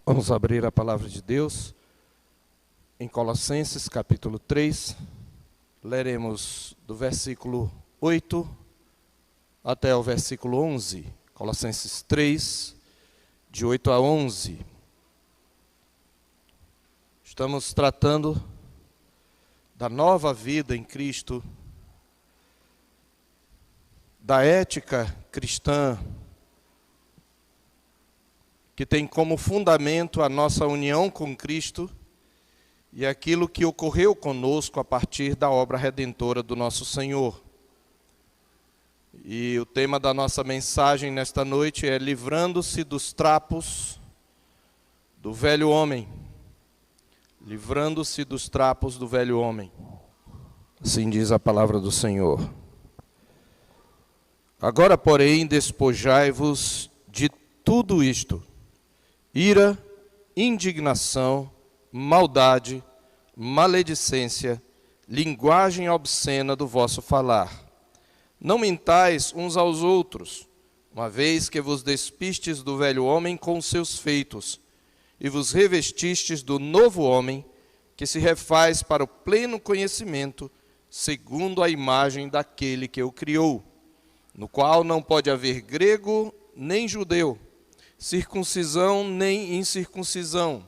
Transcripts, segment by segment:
Vamos abrir a palavra de Deus em Colossenses capítulo 3. Leremos do versículo 8 até o versículo 11. Colossenses 3, de 8 a 11. Estamos tratando da nova vida em Cristo, da ética cristã, que tem como fundamento a nossa união com Cristo e aquilo que ocorreu conosco a partir da obra redentora do nosso Senhor. E o tema da nossa mensagem nesta noite é livrando-se dos trapos do velho homem. Livrando-se dos trapos do velho homem. Assim diz a palavra do Senhor. Agora, porém, despojai-vos de tudo isto: ira, indignação, maldade, maledicência, linguagem obscena do vosso falar. Não mentais uns aos outros, uma vez que vos despistes do velho homem com seus feitos, e vos revestistes do novo homem, que se refaz para o pleno conhecimento, segundo a imagem daquele que o criou, no qual não pode haver grego nem judeu, circuncisão nem incircuncisão,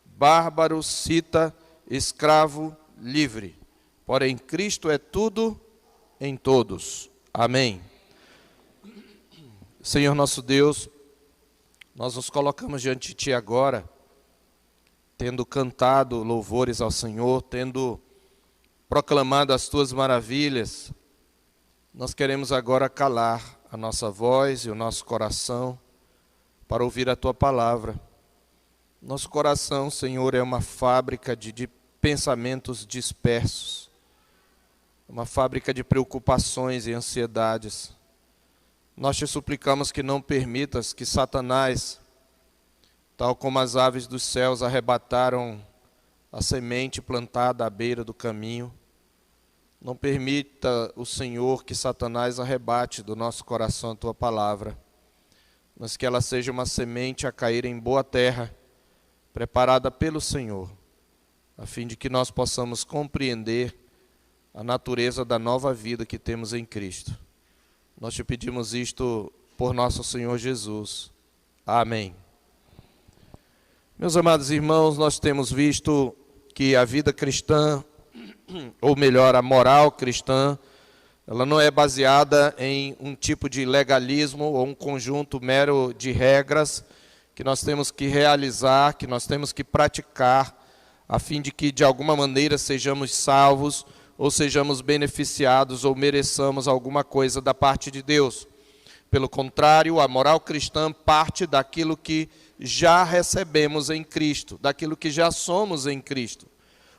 bárbaro, cita, escravo, livre. Porém, Cristo é tudo em todos. Amém. Senhor nosso Deus, nós nos colocamos diante de Ti agora, tendo cantado louvores ao Senhor, tendo proclamado as Tuas maravilhas. Nós queremos agora calar a nossa voz e o nosso coração para ouvir a Tua palavra. Nosso coração, Senhor, é uma fábrica de pensamentos dispersos, uma fábrica de preocupações e ansiedades. Nós Te suplicamos que não permitas que Satanás, tal como as aves dos céus arrebataram a semente plantada à beira do caminho, não permita o Senhor que Satanás arrebate do nosso coração a Tua palavra, mas que ela seja uma semente a cair em boa terra, preparada pelo Senhor, a fim de que nós possamos compreender a natureza da nova vida que temos em Cristo. Nós Te pedimos isto por nosso Senhor Jesus. Amém. Meus amados irmãos, nós temos visto que a vida cristã, ou melhor, a moral cristã, ela não é baseada em um tipo de legalismo ou um conjunto mero de regras que nós temos que realizar, que nós temos que praticar, a fim de que de alguma maneira sejamos salvos, ou sejamos beneficiados, ou mereçamos alguma coisa da parte de Deus. Pelo contrário, a moral cristã parte daquilo que já recebemos em Cristo, daquilo que já somos em Cristo.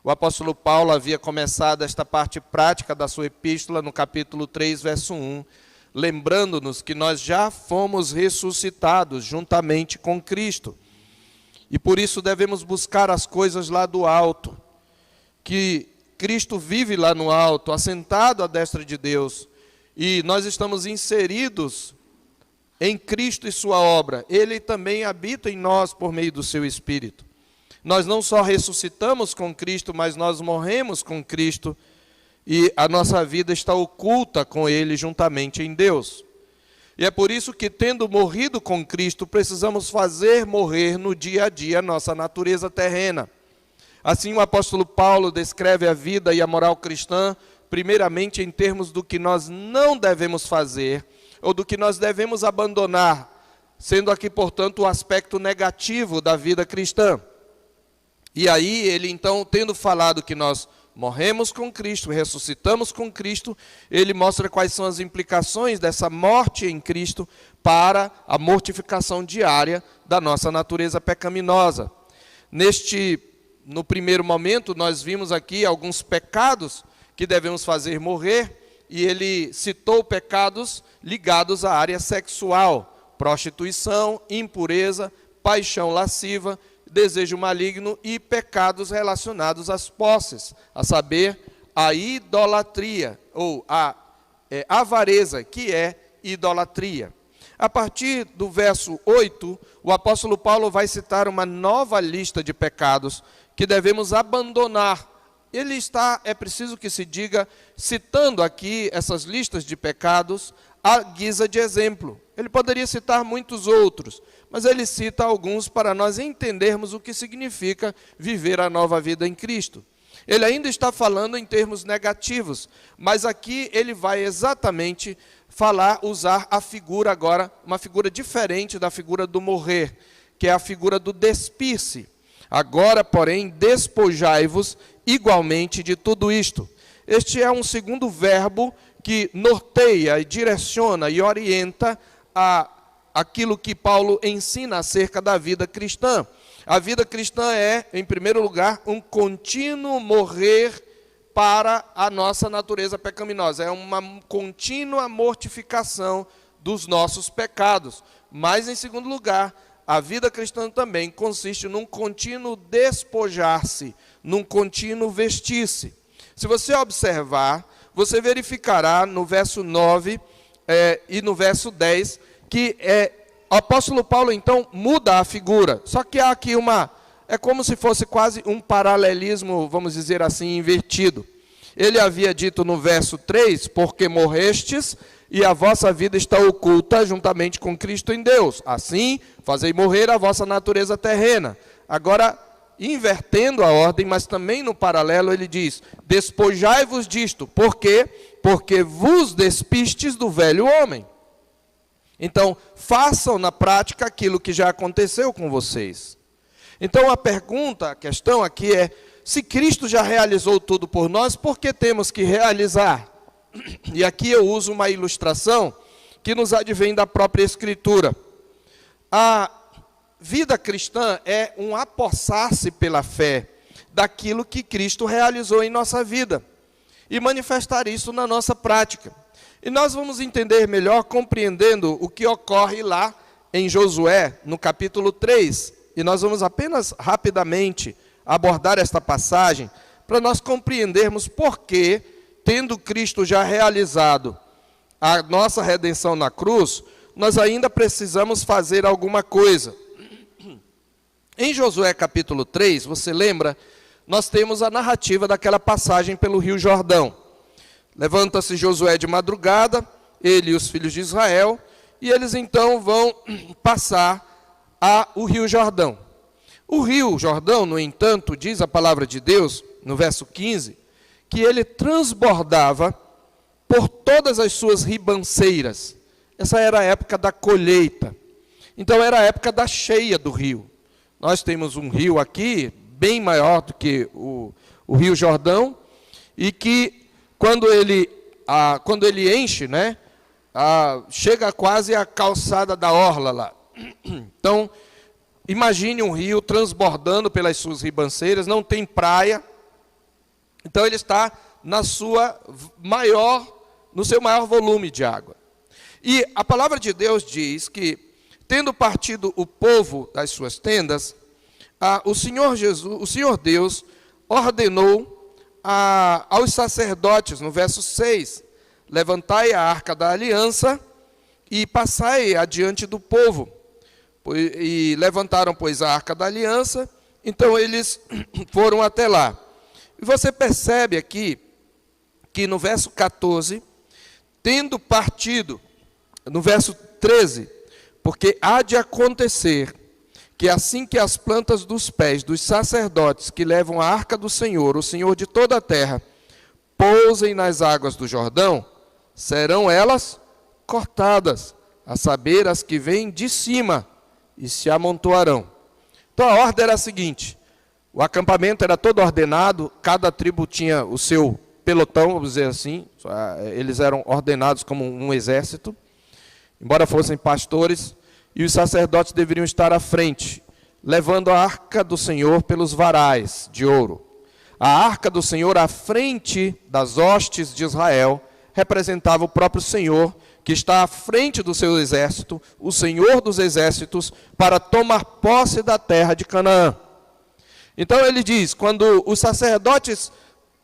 O apóstolo Paulo havia começado esta parte prática da sua epístola no capítulo 3, verso 1, lembrando-nos que nós já fomos ressuscitados juntamente com Cristo. E por isso devemos buscar as coisas lá do alto, que Cristo vive lá no alto, assentado à destra de Deus, e nós estamos inseridos em Cristo e sua obra. Ele também habita em nós por meio do seu Espírito. Nós não só ressuscitamos com Cristo, mas nós morremos com Cristo, e a nossa vida está oculta com Ele juntamente em Deus. E é por isso que, tendo morrido com Cristo, precisamos fazer morrer no dia a dia a nossa natureza terrena. Assim, o apóstolo Paulo descreve a vida e a moral cristã, primeiramente em termos do que nós não devemos fazer, ou do que nós devemos abandonar, sendo aqui, portanto, o aspecto negativo da vida cristã. E aí, ele então, tendo falado que nós morremos com Cristo, ressuscitamos com Cristo, ele mostra quais são as implicações dessa morte em Cristo para a mortificação diária da nossa natureza pecaminosa. No primeiro momento, nós vimos aqui alguns pecados que devemos fazer morrer, e ele citou pecados ligados à área sexual: prostituição, impureza, paixão lasciva, desejo maligno e pecados relacionados às posses, a saber, a idolatria, ou a avareza, que é idolatria. A partir do verso 8, o apóstolo Paulo vai citar uma nova lista de pecados que devemos abandonar. Ele está, é preciso que se diga, citando aqui essas listas de pecados à guisa de exemplo. Ele poderia citar muitos outros, mas ele cita alguns para nós entendermos o que significa viver a nova vida em Cristo. Ele ainda está falando em termos negativos, mas aqui ele vai exatamente usar a figura agora, uma figura diferente da figura do morrer, que é a figura do despir-se. Agora, porém, despojai-vos igualmente de tudo isto. Este é um segundo verbo que norteia e direciona e orienta aquilo que Paulo ensina acerca da vida cristã. A vida cristã é, em primeiro lugar, um contínuo morrer para a nossa natureza pecaminosa. É uma contínua mortificação dos nossos pecados. Mas, em segundo lugar, a vida cristã também consiste num contínuo despojar-se, num contínuo vestir-se. Se você observar, você verificará no verso 9 e no verso 10 que o apóstolo Paulo, então, muda a figura. Só que há aqui é como se fosse quase um paralelismo, vamos dizer assim, invertido. Ele havia dito no verso 3, porque morrestes e a vossa vida está oculta juntamente com Cristo em Deus. Assim, fazei morrer a vossa natureza terrena. Agora, invertendo a ordem, mas também no paralelo, ele diz, despojai-vos disto. Por quê? Porque vos despistes do velho homem. Então, façam na prática aquilo que já aconteceu com vocês. Então, a questão aqui é, se Cristo já realizou tudo por nós, por que temos que realizar? E aqui eu uso uma ilustração que nos advém da própria Escritura. A vida cristã é um apossar-se pela fé daquilo que Cristo realizou em nossa vida e manifestar isso na nossa prática. E nós vamos entender melhor compreendendo o que ocorre lá em Josué, no capítulo 3. E nós vamos apenas rapidamente abordar esta passagem para nós compreendermos por que, tendo Cristo já realizado a nossa redenção na cruz, nós ainda precisamos fazer alguma coisa. Em Josué capítulo 3, você lembra, nós temos a narrativa daquela passagem pelo Rio Jordão. Levanta-se Josué de madrugada, ele e os filhos de Israel, e eles então vão passar o Rio Jordão. O Rio Jordão, no entanto, diz a palavra de Deus, no verso 15, que ele transbordava por todas as suas ribanceiras. Essa era a época da colheita. Então era a época da cheia do rio. Nós temos um rio aqui, bem maior do que o Rio Jordão, e que quando ele enche, né, chega quase à calçada da orla lá. Então, imagine um rio transbordando pelas suas ribanceiras, não tem praia. Então ele está no seu maior volume de água. E a palavra de Deus diz que, tendo partido o povo das suas tendas, o Senhor Deus ordenou aos sacerdotes, no verso 6, levantai a arca da aliança e passai adiante do povo. E levantaram, pois, a arca da aliança, então eles foram até lá. E você percebe aqui, que no verso 14, tendo partido, no verso 13, porque há de acontecer que assim que as plantas dos pés dos sacerdotes que levam a arca do Senhor, o Senhor de toda a terra, pousem nas águas do Jordão, serão elas cortadas, a saber, as que vêm de cima, e se amontoarão. Então a ordem era a seguinte, o acampamento era todo ordenado, cada tribo tinha o seu pelotão, vamos dizer assim, eles eram ordenados como um exército, embora fossem pastores, e os sacerdotes deveriam estar à frente, levando a arca do Senhor pelos varais de ouro. A arca do Senhor à frente das hostes de Israel representava o próprio Senhor, que está à frente do seu exército, o Senhor dos exércitos, para tomar posse da terra de Canaã. Então ele diz, quando os sacerdotes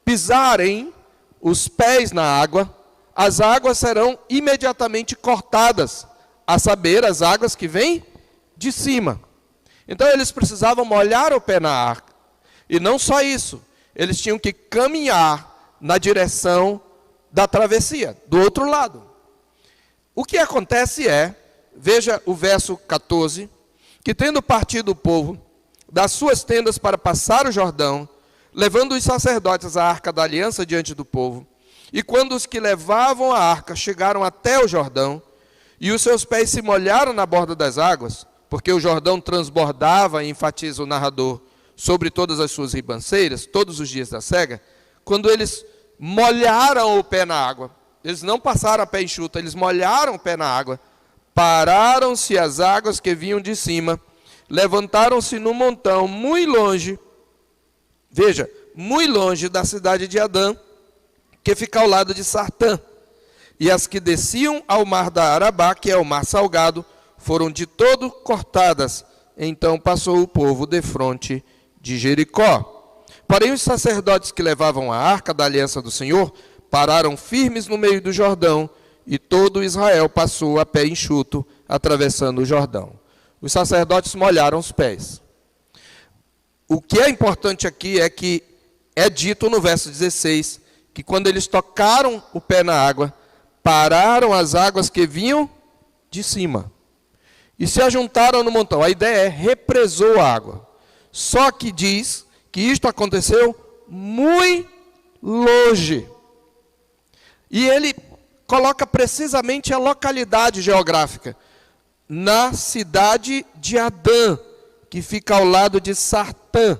pisarem os pés na água, as águas serão imediatamente cortadas, a saber, as águas que vêm de cima. Então eles precisavam molhar o pé na arca. E não só isso, eles tinham que caminhar na direção da travessia, do outro lado. O que acontece é, veja o verso 14, que tendo partido o povo das suas tendas para passar o Jordão, levando os sacerdotes a arca da aliança diante do povo, e quando os que levavam a arca chegaram até o Jordão, e os seus pés se molharam na borda das águas, porque o Jordão transbordava, enfatiza o narrador, sobre todas as suas ribanceiras, todos os dias da cega, quando eles molharam o pé na água, eles não passaram a pé enxuto, eles molharam o pé na água, pararam-se as águas que vinham de cima, levantaram-se num montão muito longe, veja, muito longe da cidade de Adã, que fica ao lado de Sartã. E as que desciam ao mar da Arabá, que é o mar salgado, foram de todo cortadas. Então passou o povo defronte de Jericó. Porém os sacerdotes que levavam a arca da aliança do Senhor pararam firmes no meio do Jordão, e todo Israel passou a pé enxuto, atravessando o Jordão. Os sacerdotes molharam os pés. O que é importante aqui é que é dito no verso 16, que quando eles tocaram o pé na água, pararam as águas que vinham de cima e se ajuntaram no montão. A ideia é represou a água. Só que diz que isto aconteceu muito longe. E ele coloca precisamente a localidade geográfica, na cidade de Adã, que fica ao lado de Sartã.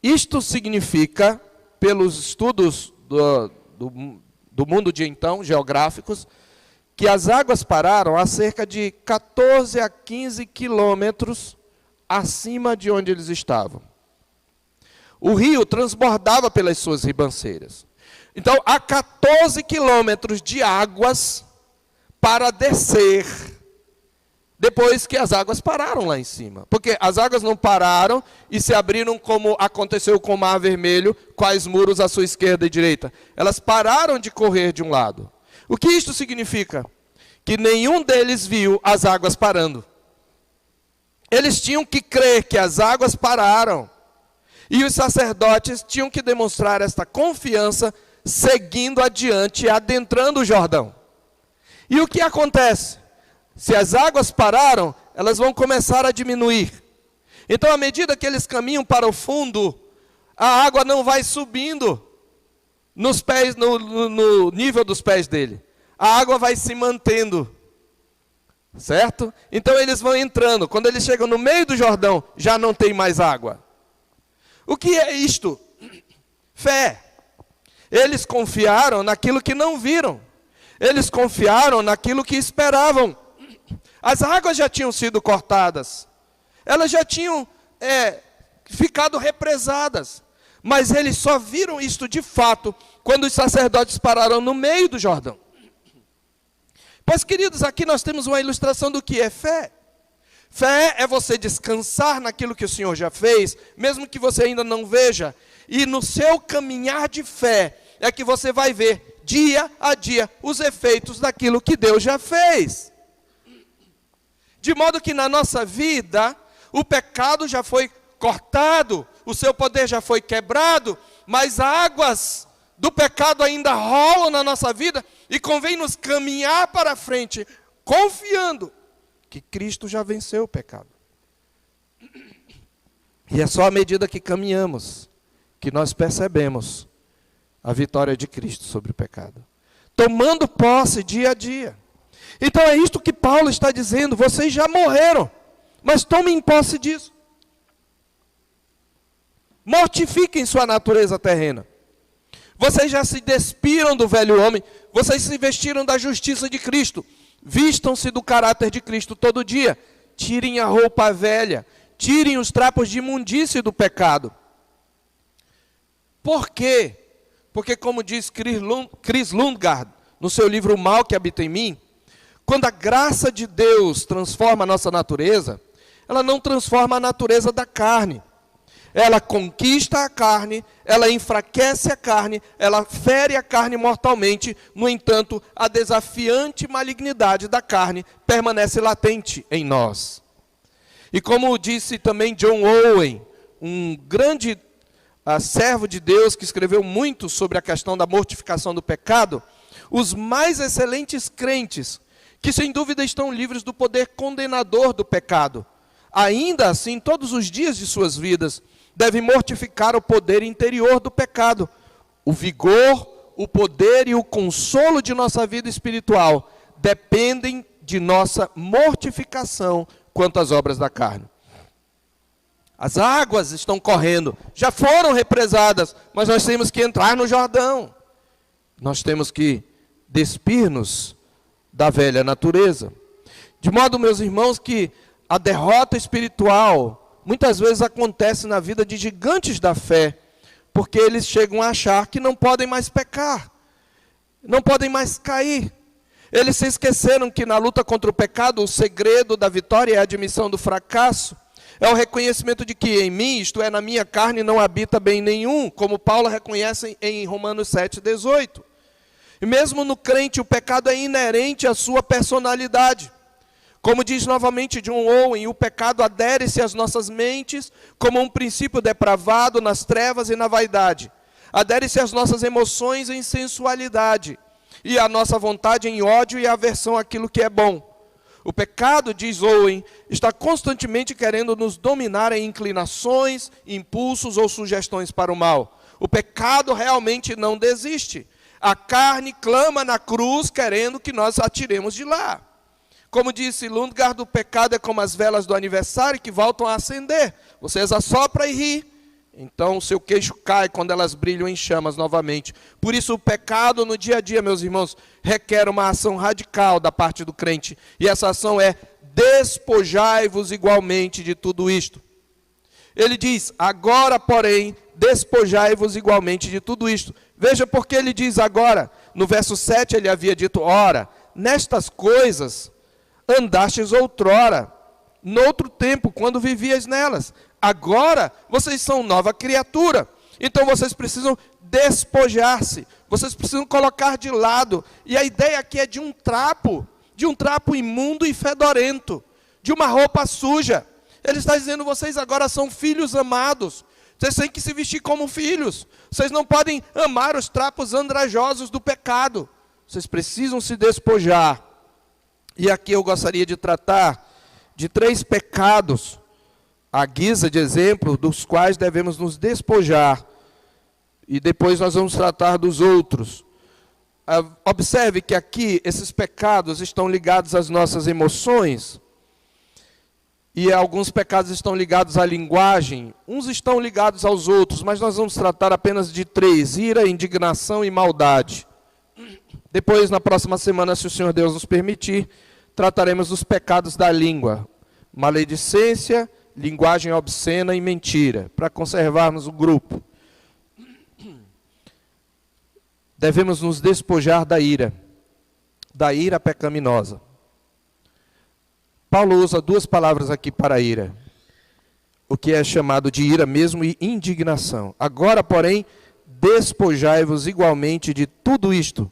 Isto significa, pelos estudos do mundo de então, geográficos, que as águas pararam a cerca de 14 a 15 quilômetros acima de onde eles estavam. O rio transbordava pelas suas ribanceiras. Então, há 14 quilômetros de águas para descer, depois que as águas pararam lá em cima. Porque as águas não pararam e se abriram como aconteceu com o Mar Vermelho, quais muros à sua esquerda e direita. Elas pararam de correr de um lado. O que isto significa? Que nenhum deles viu as águas parando. Eles tinham que crer que as águas pararam. E os sacerdotes tinham que demonstrar esta confiança, seguindo adiante, adentrando o Jordão. E o que acontece? Se as águas pararam, elas vão começar a diminuir. Então, à medida que eles caminham para o fundo, a água não vai subindo nos pés, no nível dos pés dele. A água vai se mantendo. Certo? Então eles vão entrando. Quando eles chegam no meio do Jordão, já não tem mais água. O que é isto? Fé. Eles confiaram naquilo que não viram. Eles confiaram naquilo que esperavam. As águas já tinham sido cortadas. Elas já tinham ficado represadas. Mas eles só viram isto de fato quando os sacerdotes pararam no meio do Jordão. Pois, queridos, aqui nós temos uma ilustração do que é fé. Fé é você descansar naquilo que o Senhor já fez, mesmo que você ainda não veja. E no seu caminhar de fé é que você vai ver, dia a dia, os efeitos daquilo que Deus já fez. De modo que na nossa vida, o pecado já foi cortado, o seu poder já foi quebrado, mas águas do pecado ainda rolam na nossa vida, e convém nos caminhar para frente, confiando que Cristo já venceu o pecado. E é só à medida que caminhamos, que nós percebemos a vitória de Cristo sobre o pecado. Tomando posse dia a dia. Então é isto que Paulo está dizendo, vocês já morreram, mas tomem posse disso. Mortifiquem sua natureza terrena. Vocês já se despiram do velho homem, vocês se vestiram da justiça de Cristo. Vistam-se do caráter de Cristo todo dia. Tirem a roupa velha, tirem os trapos de imundície do pecado. Por quê? Porque, como diz Chris Lundgaard, no seu livro O Mal que Habita em Mim, quando a graça de Deus transforma a nossa natureza, ela não transforma a natureza da carne. ela conquista a carne, ela enfraquece a carne, ela fere a carne mortalmente. No entanto, a desafiante malignidade da carne permanece latente em nós. E como disse também John Owen, um grande servo de Deus que escreveu muito sobre a questão da mortificação do pecado, os mais excelentes crentes, que sem dúvida estão livres do poder condenador do pecado, ainda assim, todos os dias de suas vidas, devem mortificar o poder interior do pecado. O vigor, o poder e o consolo de nossa vida espiritual dependem de nossa mortificação quanto às obras da carne. As águas estão correndo, já foram represadas, mas nós temos que entrar no Jordão. Nós temos que despir-nos da velha natureza. De modo, meus irmãos, que a derrota espiritual muitas vezes acontece na vida de gigantes da fé, porque eles chegam a achar que não podem mais pecar, não podem mais cair. Eles se esqueceram que na luta contra o pecado, o segredo da vitória é a admissão do fracasso, é o reconhecimento de que em mim, isto é, na minha carne, não habita bem nenhum, como Paulo reconhece em Romanos 7,18. E mesmo no crente, o pecado é inerente à sua personalidade. Como diz novamente John Owen, o pecado adere-se às nossas mentes como um princípio depravado nas trevas e na vaidade. Adere-se às nossas emoções em sensualidade e à nossa vontade em ódio e aversão àquilo que é bom. O pecado, diz Owen, está constantemente querendo nos dominar em inclinações, impulsos ou sugestões para o mal. O pecado realmente não desiste. A carne clama na cruz querendo que nós atiremos de lá. Como disse Lundgaard, o pecado é como as velas do aniversário que voltam a acender. Você as assopra e ri. Então o seu queixo cai quando elas brilham em chamas novamente. Por isso o pecado no dia a dia, meus irmãos, requer uma ação radical da parte do crente. E essa ação é: despojai-vos igualmente de tudo isto. Ele diz: agora, porém, despojai-vos igualmente de tudo isto. Veja porque ele diz agora. No verso 7 ele havia dito: ora, nestas coisas andastes outrora, noutro tempo, quando vivias nelas. Agora, vocês são nova criatura. Então, vocês precisam despojar-se. Vocês precisam colocar de lado. E a ideia aqui é de um trapo imundo e fedorento, de uma roupa suja. Ele está dizendo: vocês agora são filhos amados. Vocês têm que se vestir como filhos. Vocês não podem amar os trapos andrajosos do pecado. Vocês precisam se despojar. E aqui eu gostaria de tratar de 3 pecados, à guisa de exemplo, dos quais devemos nos despojar. E depois nós vamos tratar dos outros. Observe que aqui esses pecados estão ligados às nossas emoções. E alguns pecados estão ligados à linguagem. Uns estão ligados aos outros, mas nós vamos tratar apenas de 3. Ira, indignação e maldade. Depois, na próxima semana, se o Senhor Deus nos permitir, trataremos dos pecados da língua. Maledicência, linguagem obscena e mentira, para conservarmos o grupo. Devemos nos despojar da ira pecaminosa. Paulo usa 2 palavras aqui para ira, o que é chamado de ira mesmo e indignação. Agora, porém, despojai-vos igualmente de tudo isto: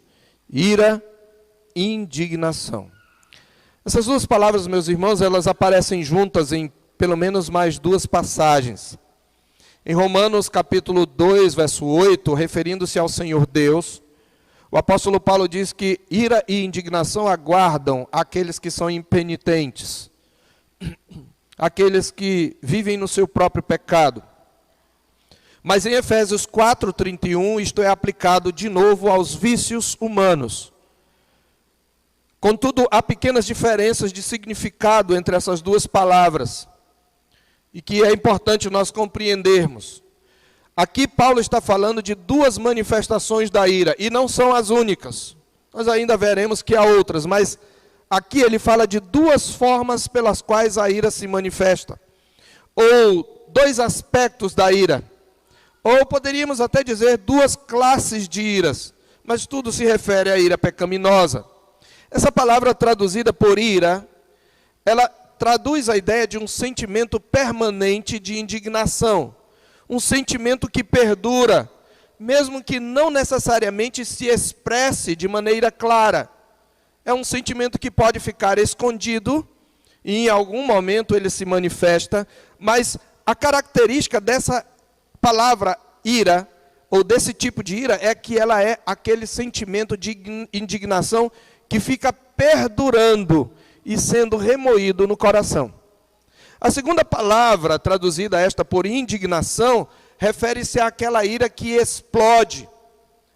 ira, indignação. Essas 2 palavras, meus irmãos, elas aparecem juntas em pelo menos mais 2 passagens. Em Romanos capítulo 2, verso 8, referindo-se ao Senhor Deus, o apóstolo Paulo diz que ira e indignação aguardam aqueles que são impenitentes, aqueles que vivem no seu próprio pecado. Mas em Efésios 4:31, isto é aplicado de novo aos vícios humanos. Contudo, há pequenas diferenças de significado entre essas 2 palavras, e que é importante nós compreendermos. Aqui Paulo está falando de 2 manifestações da ira, e não são as únicas. Nós ainda veremos que há outras, mas aqui ele fala de 2 formas pelas quais a ira se manifesta, ou 2 aspectos da ira, ou poderíamos até dizer 2 classes de iras, mas tudo se refere à ira pecaminosa. Essa palavra traduzida por ira, ela traduz a ideia de um sentimento permanente de indignação. um sentimento que perdura, mesmo que não necessariamente se expresse de maneira clara. É um sentimento que pode ficar escondido, e em algum momento ele se manifesta, mas a característica dessa palavra ira, ou desse tipo de ira, é que ela é aquele sentimento de indignação que fica perdurando e sendo remoído no coração. A segunda palavra, traduzida esta por indignação, refere-se àquela ira que explode.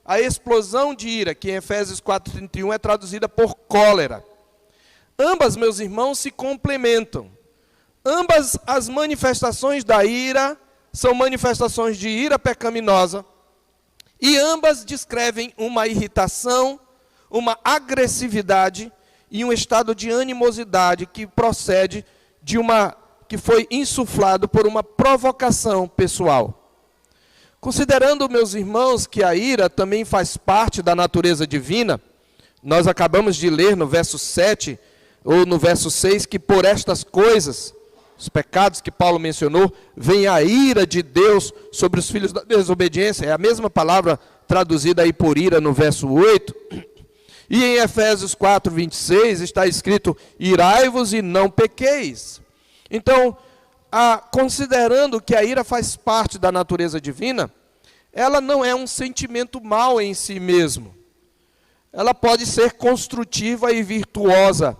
A explosão de ira, que em Efésios 4:31 é traduzida por cólera. Ambas, meus irmãos, se complementam. Ambas as manifestações da ira são manifestações de ira pecaminosa, e ambas descrevem uma irritação, uma agressividade e um estado de animosidade que procede que foi insuflado por uma provocação pessoal. Considerando, meus irmãos, que a ira também faz parte da natureza divina, nós acabamos de ler no verso 7, ou no verso 6, que por estas coisas, os pecados que Paulo mencionou, vem a ira de Deus sobre os filhos da desobediência. É a mesma palavra traduzida aí por ira no verso 8. E em Efésios 4:26 está escrito: irai-vos e não pequeis. Então, considerando que a ira faz parte da natureza divina, ela não é um sentimento mau em si mesmo. Ela pode ser construtiva e virtuosa,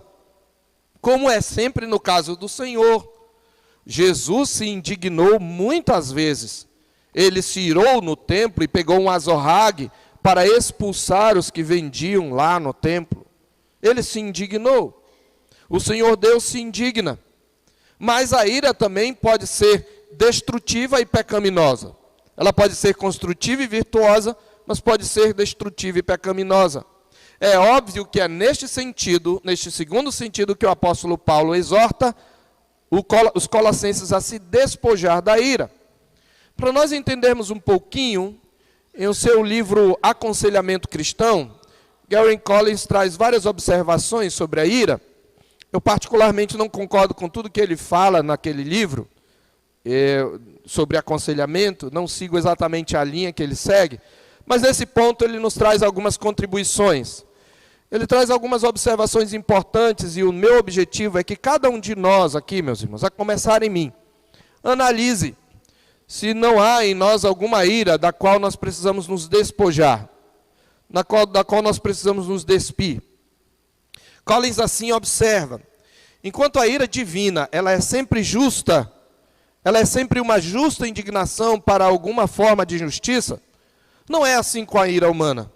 como é sempre no caso do Senhor. Jesus se indignou muitas vezes. Ele se irou no templo e pegou um azorrague para expulsar os que vendiam lá no templo. Ele se indignou. O Senhor Deus se indigna. Mas a ira também pode ser destrutiva e pecaminosa. Ela pode ser construtiva e virtuosa, mas pode ser destrutiva e pecaminosa. É óbvio que é neste sentido, neste segundo sentido, que o apóstolo Paulo exorta os colossenses a se despojar da ira. Para nós entendermos um pouquinho, em seu livro Aconselhamento Cristão, Gary Collins traz várias observações sobre a ira. Eu particularmente não concordo com tudo que ele fala naquele livro, sobre aconselhamento, não sigo exatamente a linha que ele segue, mas nesse ponto ele nos traz algumas contribuições. Ele traz algumas observações importantes, e o meu objetivo é que cada um de nós aqui, meus irmãos, a começar em mim, analise se não há em nós alguma ira da qual nós precisamos nos despojar, da qual nós precisamos nos despir. Collins assim observa: enquanto a ira divina, ela é sempre justa, ela é sempre uma justa indignação para alguma forma de injustiça, não é assim com a ira humana.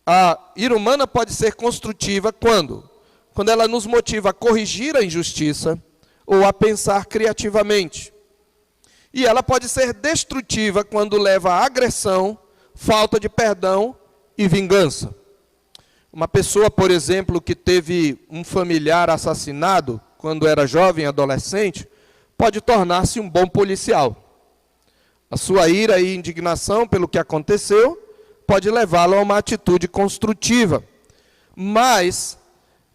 A ira humana pode ser construtiva quando ela nos motiva a corrigir a injustiça ou a pensar criativamente. E ela pode ser destrutiva quando leva a agressão, falta de perdão e vingança. Uma pessoa, por exemplo, que teve um familiar assassinado quando era jovem, adolescente, pode tornar-se um bom policial. A sua ira e indignação pelo que aconteceu pode levá-lo a uma atitude construtiva. Mas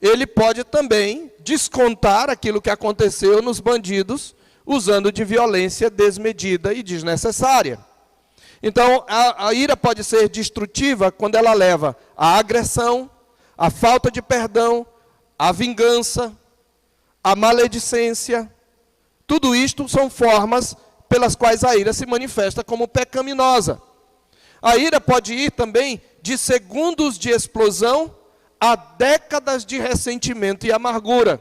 ele pode também descontar aquilo que aconteceu nos bandidos, usando de violência desmedida e desnecessária. Então, a ira pode ser destrutiva quando ela leva à agressão, à falta de perdão, à vingança, à maledicência. Tudo isto são formas pelas quais a ira se manifesta como pecaminosa. A ira pode ir também de segundos de explosão a décadas de ressentimento e amargura.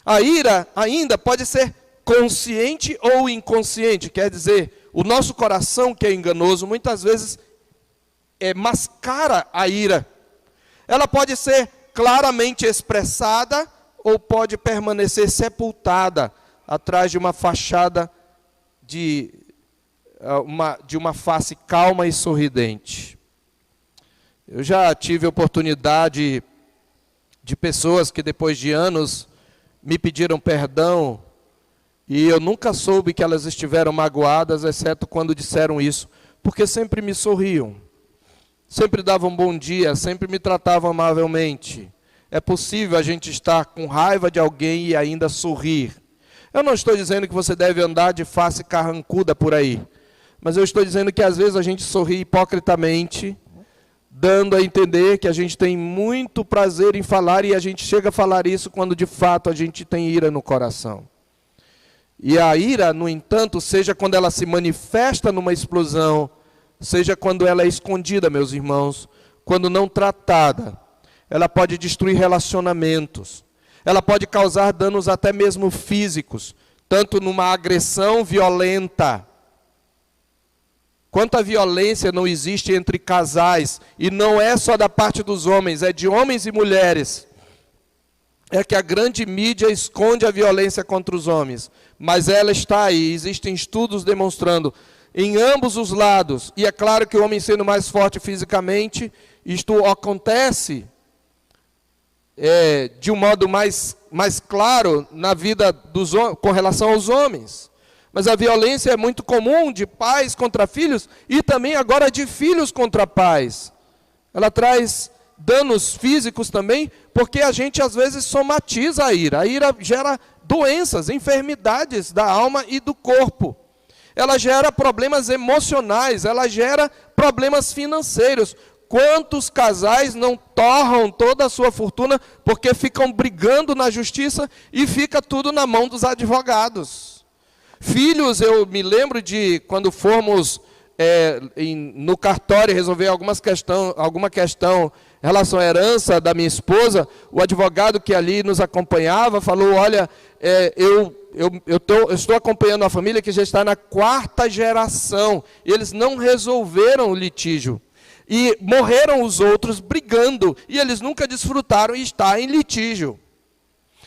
A ira ainda pode ser consciente ou inconsciente, quer dizer, o nosso coração, que é enganoso, muitas vezes mascara a ira. Ela pode ser claramente expressada ou pode permanecer sepultada atrás de uma fachada de uma face calma e sorridente. Eu já tive oportunidade de pessoas que depois de anos me pediram perdão, e eu nunca soube que elas estiveram magoadas, exceto quando disseram isso, porque sempre me sorriam, sempre davam bom dia, sempre me tratavam amavelmente. É possível a gente estar com raiva de alguém e ainda sorrir. Eu não estou dizendo que você deve andar de face carrancuda por aí, mas eu estou dizendo que às vezes a gente sorri hipocritamente, dando a entender que a gente tem muito prazer em falar, e a gente chega a falar isso quando de fato a gente tem ira no coração. E a ira, no entanto, seja quando ela se manifesta numa explosão, seja quando ela é escondida, meus irmãos, quando não tratada, ela pode destruir relacionamentos, ela pode causar danos até mesmo físicos, tanto numa agressão violenta. Quanta violência não existe entre casais, e não é só da parte dos homens, é de homens e mulheres. É que a grande mídia esconde a violência contra os homens, mas ela está aí, existem estudos demonstrando em ambos os lados, e é claro que o homem sendo mais forte fisicamente, isto acontece de um modo mais claro na vida dos com relação aos homens. Mas a violência é muito comum de pais contra filhos e também agora de filhos contra pais. Ela traz danos físicos também, porque a gente às vezes somatiza a ira. A ira gera doenças, enfermidades da alma e do corpo. Ela gera problemas emocionais, ela gera problemas financeiros. Quantos casais não torram toda a sua fortuna porque ficam brigando na justiça e fica tudo na mão dos advogados? Filhos, eu me lembro de quando fomos no cartório resolver alguma questão em relação à herança da minha esposa, o advogado que ali nos acompanhava falou, olha, eu estou acompanhando a família que já está na 4ª geração, e eles não resolveram o litígio. E morreram os outros brigando, e eles nunca desfrutaram e está em litígio.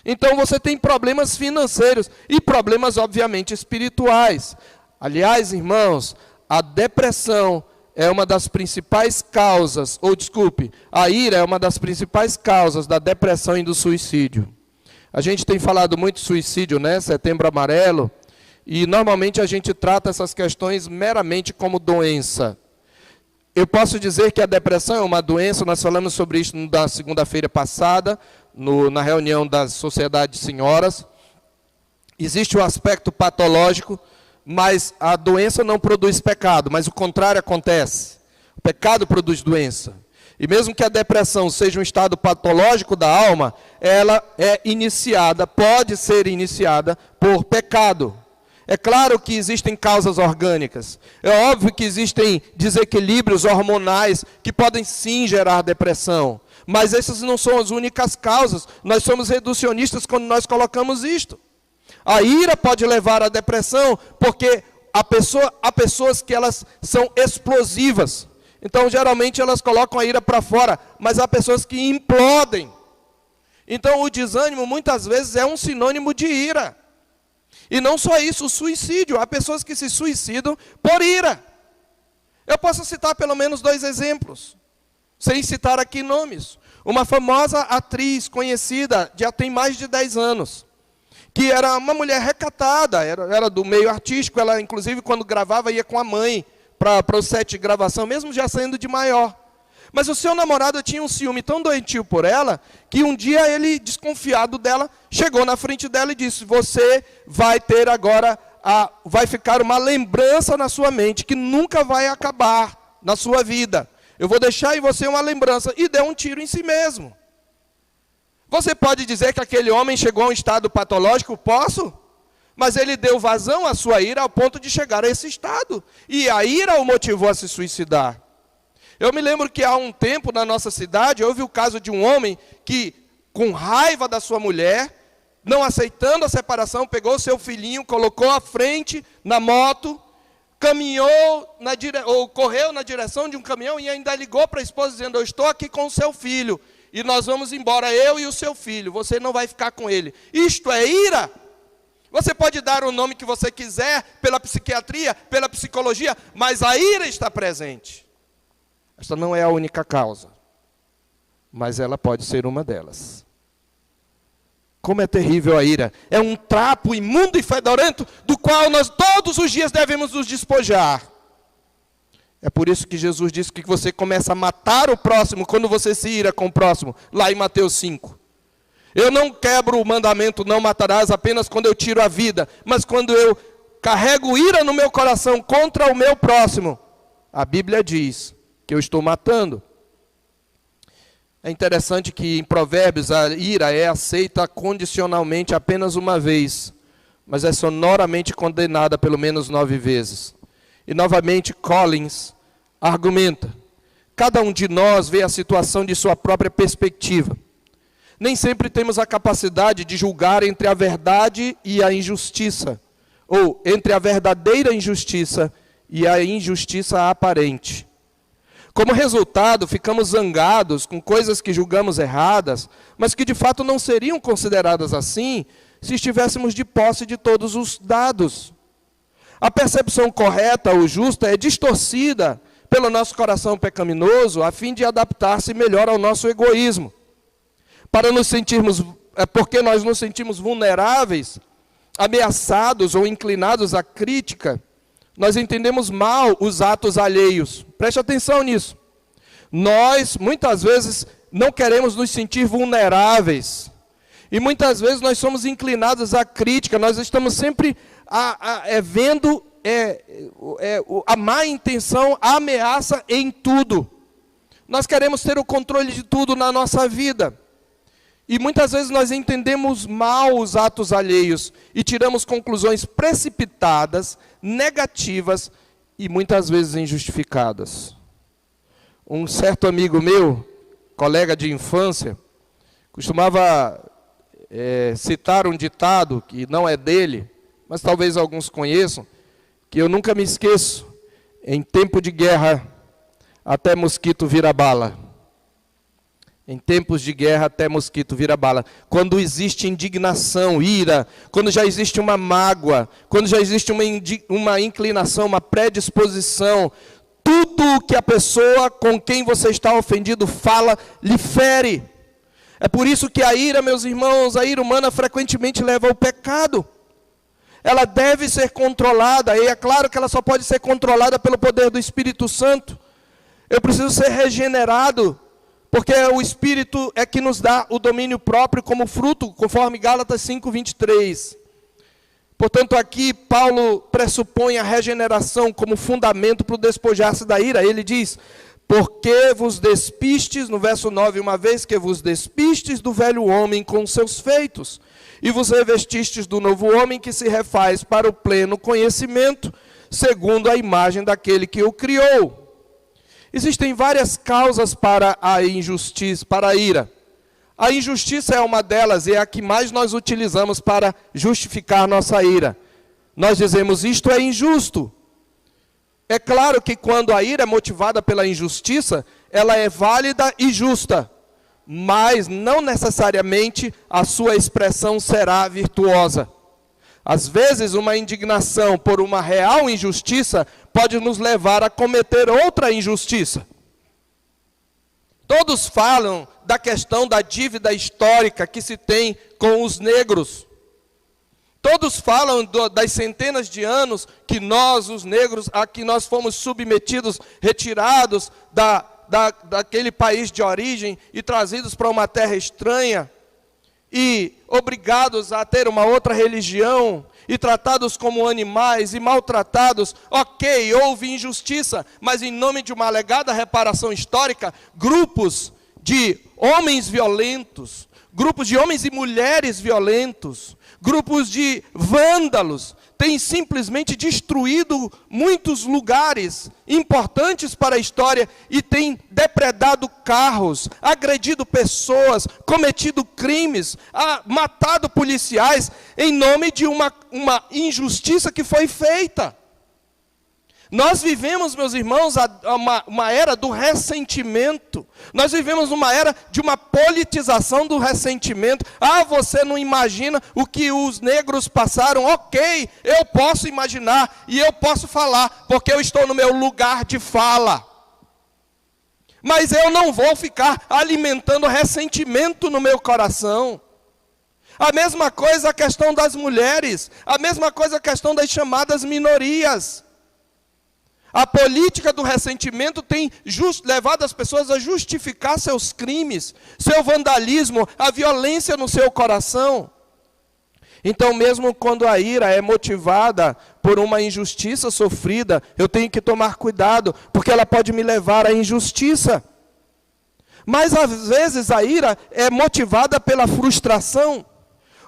Então você tem problemas financeiros e problemas, obviamente, espirituais. Aliás, irmãos, a depressão é uma das principais causas, a ira é uma das principais causas da depressão e do suicídio. A gente tem falado muito de suicídio, né? Setembro Amarelo, e normalmente a gente trata essas questões meramente como doença. Eu posso dizer que a depressão é uma doença, nós falamos sobre isso na segunda-feira passada, na reunião da Sociedade de Senhoras. Existe o aspecto patológico, mas a doença não produz pecado, mas o contrário acontece. O pecado produz doença. E mesmo que a depressão seja um estado patológico da alma, ela pode ser iniciada por pecado. É claro que existem causas orgânicas. É óbvio que existem desequilíbrios hormonais que podem sim gerar depressão. Mas essas não são as únicas causas. Nós somos reducionistas quando nós colocamos isto. A ira pode levar à depressão porque há pessoas que elas são explosivas. Então, geralmente, elas colocam a ira para fora. Mas há pessoas que implodem. Então, o desânimo, muitas vezes, é um sinônimo de ira. E não só isso, o suicídio. Há pessoas que se suicidam por ira. Eu posso citar pelo menos 2 exemplos, sem citar aqui nomes. Uma famosa atriz conhecida, já tem mais de 10 anos, que era uma mulher recatada, era do meio artístico, ela inclusive quando gravava ia com a mãe para o set de gravação, mesmo já saindo de maior. Mas o seu namorado tinha um ciúme tão doentio por ela, que um dia ele, desconfiado dela, chegou na frente dela e disse, você vai ter agora, vai ficar uma lembrança na sua mente, que nunca vai acabar na sua vida. Eu vou deixar em você uma lembrança. E deu um tiro em si mesmo. Você pode dizer que aquele homem chegou a um estado patológico? Posso. Mas ele deu vazão à sua ira ao ponto de chegar a esse estado. E a ira o motivou a se suicidar. Eu me lembro que há um tempo na nossa cidade, houve o caso de um homem que, com raiva da sua mulher, não aceitando a separação, pegou seu filhinho, colocou à frente na moto, correu na direção de um caminhão e ainda ligou para a esposa dizendo, eu estou aqui com o seu filho e nós vamos embora, eu e o seu filho, você não vai ficar com ele. Isto é ira? Você pode dar o nome que você quiser, pela psiquiatria, pela psicologia, mas a ira está presente. Esta não é a única causa, mas ela pode ser uma delas. Como é terrível a ira. É um trapo imundo e fedorento do qual nós todos os dias devemos nos despojar. É por isso que Jesus disse que você começa a matar o próximo quando você se ira com o próximo, lá em Mateus 5. Eu não quebro o mandamento não matarás apenas quando eu tiro a vida, mas quando eu carrego ira no meu coração contra o meu próximo, a Bíblia diz que eu estou matando. É interessante que em Provérbios a ira é aceita condicionalmente apenas uma vez, mas é sonoramente condenada pelo menos 9 vezes. E novamente Collins argumenta: cada um de nós vê a situação de sua própria perspectiva. Nem sempre temos a capacidade de julgar entre a verdade e a injustiça, ou entre a verdadeira injustiça e a injustiça aparente. Como resultado, ficamos zangados com coisas que julgamos erradas, mas que de fato não seriam consideradas assim se estivéssemos de posse de todos os dados. A percepção correta ou justa é distorcida pelo nosso coração pecaminoso a fim de adaptar-se melhor ao nosso egoísmo. Porque nós nos sentimos vulneráveis, ameaçados ou inclinados à crítica, nós entendemos mal os atos alheios. Preste atenção nisso. Nós, muitas vezes, não queremos nos sentir vulneráveis. E muitas vezes nós somos inclinados à crítica. Nós estamos sempre vendo a má intenção, a ameaça em tudo. Nós queremos ter o controle de tudo na nossa vida. E muitas vezes nós entendemos mal os atos alheios e tiramos conclusões precipitadas, negativas e muitas vezes injustificadas. Um certo amigo meu, colega de infância, costumava citar um ditado que não é dele, mas talvez alguns conheçam, que eu nunca me esqueço: em tempo de guerra, até mosquito vira bala. Em tempos de guerra, até mosquito vira bala. Quando existe indignação, ira, quando já existe uma mágoa, quando já existe uma inclinação, uma predisposição, tudo que a pessoa com quem você está ofendido fala, lhe fere. É por isso que a ira, meus irmãos, a ira humana frequentemente leva ao pecado. Ela deve ser controlada, e é claro que ela só pode ser controlada pelo poder do Espírito Santo. Eu preciso ser regenerado, porque o Espírito é que nos dá o domínio próprio como fruto, conforme Gálatas 5:23. Portanto, aqui Paulo pressupõe a regeneração como fundamento para o despojar-se da ira. Ele diz: porque vos despistes, no verso 9, uma vez que vos despistes do velho homem com seus feitos, e vos revestistes do novo homem que se refaz para o pleno conhecimento, segundo a imagem daquele que o criou. Existem várias causas para a injustiça, para a ira. A injustiça é uma delas e é a que mais nós utilizamos para justificar nossa ira. Nós dizemos: isto é injusto. É claro que quando a ira é motivada pela injustiça, ela é válida e justa, mas não necessariamente a sua expressão será virtuosa. Às vezes, uma indignação por uma real injustiça pode nos levar a cometer outra injustiça. Todos falam da questão da dívida histórica que se tem com os negros. Todos falam das centenas de anos que nós, os negros, a que nós fomos submetidos, retirados daquele país de origem e trazidos para uma terra estranha, e obrigados a ter uma outra religião, e tratados como animais e maltratados. Ok, houve injustiça, mas em nome de uma alegada reparação histórica, grupos de homens violentos, grupos de homens e mulheres violentos, grupos de vândalos, têm simplesmente destruído muitos lugares importantes para a história e têm depredado carros, agredido pessoas, cometido crimes, matado policiais em nome de uma injustiça que foi feita. Nós vivemos, meus irmãos, uma era do ressentimento. Nós vivemos uma era de uma politização do ressentimento. Você não imagina o que os negros passaram? Ok, eu posso imaginar e eu posso falar, porque eu estou no meu lugar de fala. Mas eu não vou ficar alimentando ressentimento no meu coração. A mesma coisa a questão das mulheres, a mesma coisa a questão das chamadas minorias. A política do ressentimento tem levado as pessoas a justificar seus crimes, seu vandalismo, a violência no seu coração. Então, mesmo quando a ira é motivada por uma injustiça sofrida, eu tenho que tomar cuidado, porque ela pode me levar à injustiça. Mas, às vezes, a ira é motivada pela frustração.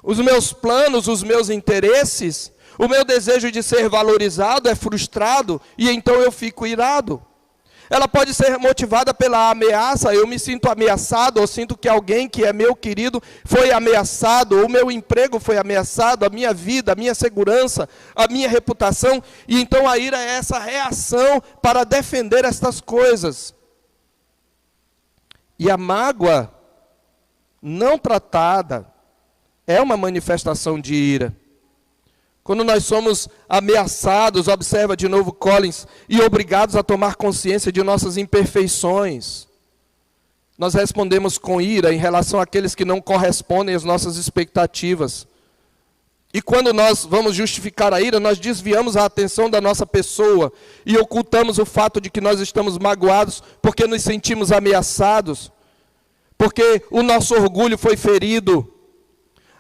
Os meus planos, os meus interesses, o meu desejo de ser valorizado é frustrado, e então eu fico irado. Ela pode ser motivada pela ameaça, eu me sinto ameaçado, ou sinto que alguém que é meu querido foi ameaçado, o meu emprego foi ameaçado, a minha vida, a minha segurança, a minha reputação, e então a ira é essa reação para defender estas coisas. E a mágoa não tratada é uma manifestação de ira. Quando nós somos ameaçados, observa de novo Collins, e obrigados a tomar consciência de nossas imperfeições, nós respondemos com ira em relação àqueles que não correspondem às nossas expectativas. E quando nós vamos justificar a ira, nós desviamos a atenção da nossa pessoa e ocultamos o fato de que nós estamos magoados porque nos sentimos ameaçados, porque o nosso orgulho foi ferido.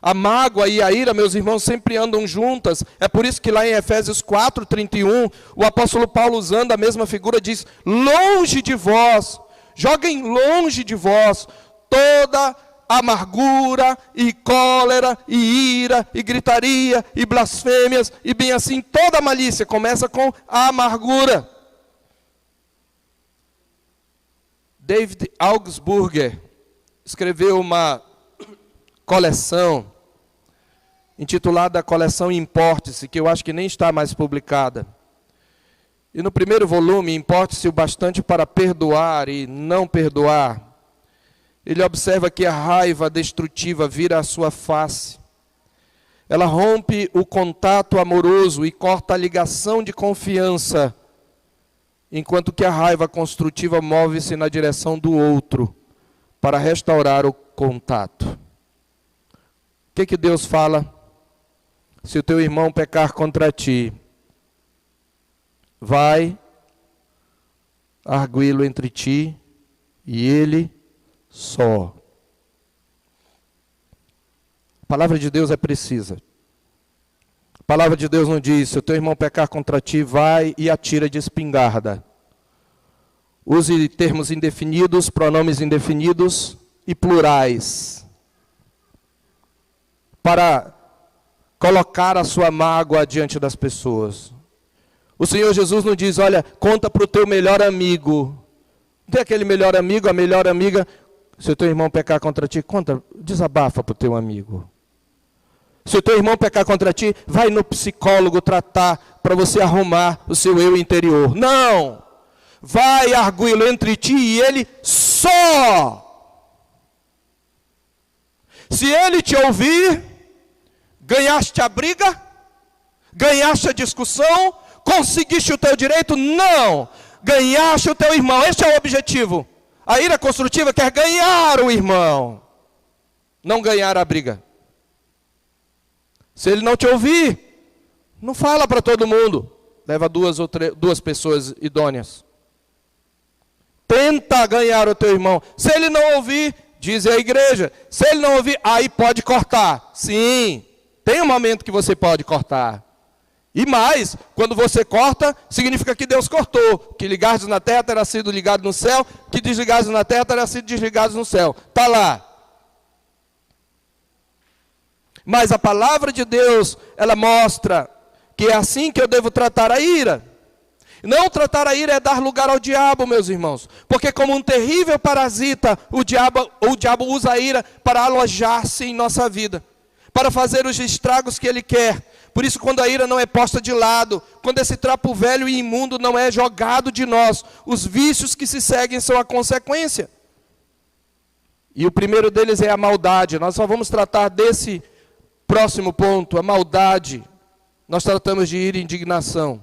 A mágoa e a ira, meus irmãos, sempre andam juntas. É por isso que lá em Efésios 4:31, o apóstolo Paulo, usando a mesma figura, diz: longe de vós, joguem longe de vós toda amargura e cólera e ira e gritaria e blasfêmias e bem assim, toda malícia começa com a amargura. David Augsburger escreveu uma coleção intitulada Coleção Importe-se, que eu acho que nem está mais publicada. E no primeiro volume, Importe-se o bastante para perdoar e não perdoar, ele observa que a raiva destrutiva vira a sua face. Ela rompe o contato amoroso e corta a ligação de confiança, enquanto que a raiva construtiva move-se na direção do outro para restaurar o contato. O que Deus fala? Se o teu irmão pecar contra ti, vai arguí-lo entre ti e ele só. A palavra de Deus é precisa. A palavra de Deus não diz: se o teu irmão pecar contra ti, vai e atira de espingarda. Use termos indefinidos, pronomes indefinidos e plurais, para colocar a sua mágoa diante das pessoas. O Senhor Jesus não diz: olha, conta para o teu melhor amigo. Não tem aquele melhor amigo, a melhor amiga. Se o teu irmão pecar contra ti, conta, desabafa para o teu amigo. Se o teu irmão pecar contra ti, vai no psicólogo tratar para você arrumar o seu eu interior. Não! Vai arguí-lo entre ti e ele só. Se ele te ouvir, ganhaste a briga? Ganhaste a discussão? Conseguiste o teu direito? Não! Ganhaste o teu irmão. Este é o objetivo. A ira construtiva quer ganhar o irmão, não ganhar a briga. Se ele não te ouvir, não fala para todo mundo. Leva duas pessoas idôneas. Tenta ganhar o teu irmão. Se ele não ouvir, diz a igreja. Se ele não ouvir, aí pode cortar. Sim, tem um momento que você pode cortar. E mais, quando você corta, significa que Deus cortou. Que ligados na terra terá sido ligado no céu, que desligados na terra terá sido desligados no céu. Está lá. Mas a palavra de Deus, ela mostra que é assim que eu devo tratar a ira. Não tratar a ira é dar lugar ao diabo, meus irmãos. Porque como um terrível parasita, o diabo usa a ira para alojar-se em nossa vida, para fazer os estragos que ele quer. Por isso, quando a ira não é posta de lado, quando esse trapo velho e imundo não é jogado de nós, os vícios que se seguem são a consequência. E o primeiro deles é a maldade. Nós só vamos tratar desse próximo ponto, a maldade. Nós tratamos de ira e indignação.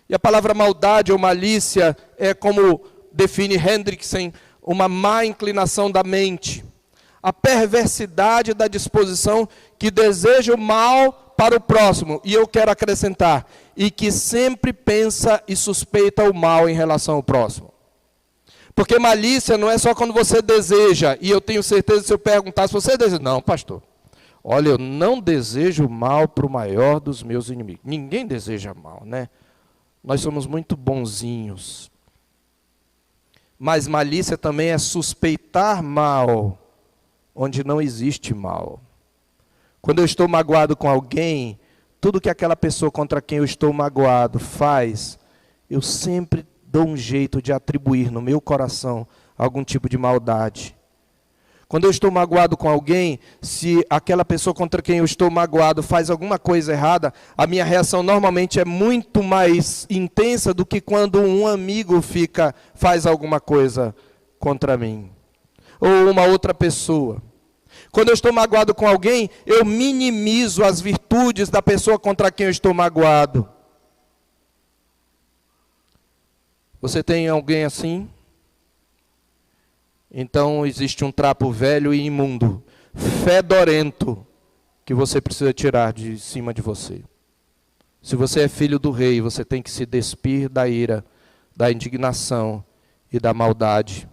E a palavra maldade ou malícia é, como define Hendrickson, uma má inclinação da mente. a perversidade da disposição que deseja o mal para o próximo. E eu quero acrescentar, e que sempre pensa e suspeita o mal em relação ao próximo. Porque malícia não é só quando você deseja, e eu tenho certeza, se eu perguntar, se você deseja, não, pastor, olha, eu não desejo mal para o maior dos meus inimigos. Ninguém deseja mal, né? Nós somos muito bonzinhos. Mas malícia também é suspeitar mal, onde não existe mal. Quando eu estou magoado com alguém, tudo que aquela pessoa contra quem eu estou magoado faz, eu sempre dou um jeito de atribuir no meu coração algum tipo de maldade. Quando eu estou magoado com alguém, se aquela pessoa contra quem eu estou magoado faz alguma coisa errada, a minha reação normalmente é muito mais intensa do que quando um amigo faz alguma coisa contra mim. Ou uma outra pessoa. Quando eu estou magoado com alguém, eu minimizo as virtudes da pessoa contra quem eu estou magoado. Você tem alguém assim? Então existe um trapo velho e imundo, fedorento, que você precisa tirar de cima de você. Se você é filho do rei, você tem que se despir da ira, da indignação e da maldade.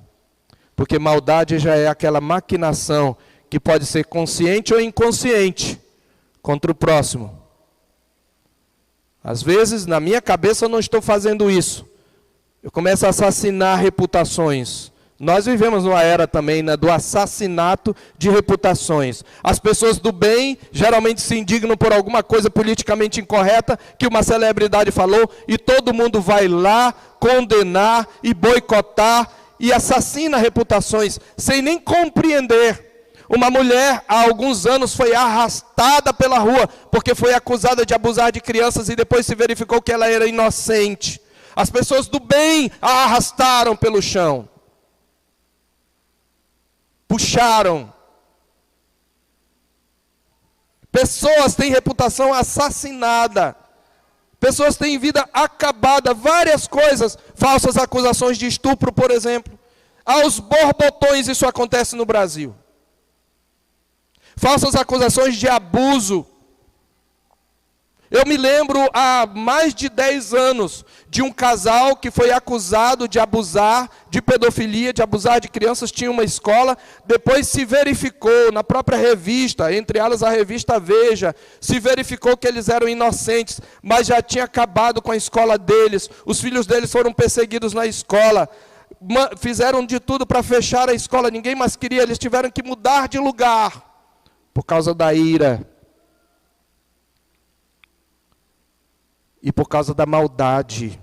Porque maldade já é aquela maquinação que pode ser consciente ou inconsciente contra o próximo. Às vezes, na minha cabeça, eu não estou fazendo isso. Eu começo a assassinar reputações. Nós vivemos numa era também, né, do assassinato de reputações. As pessoas do bem geralmente se indignam por alguma coisa politicamente incorreta que uma celebridade falou e todo mundo vai lá condenar e boicotar e assassina reputações sem nem compreender. Uma mulher há alguns anos foi arrastada pela rua porque foi acusada de abusar de crianças e depois se verificou que ela era inocente. As pessoas do bem a arrastaram pelo chão. Puxaram. Pessoas têm reputação assassinada. Pessoas têm vida acabada. Várias coisas. Falsas acusações de estupro, por exemplo. Aos borbotões isso acontece no Brasil. Falsas acusações de abuso. Eu me lembro há mais de 10 anos de um casal que foi acusado de abusar de pedofilia, de abusar de crianças, tinha uma escola, depois se verificou na própria revista, entre elas a revista Veja, se verificou que eles eram inocentes, mas já tinha acabado com a escola deles, os filhos deles foram perseguidos na escola, fizeram de tudo para fechar a escola, ninguém mais queria, eles tiveram que mudar de lugar, por causa da ira. E por causa da maldade.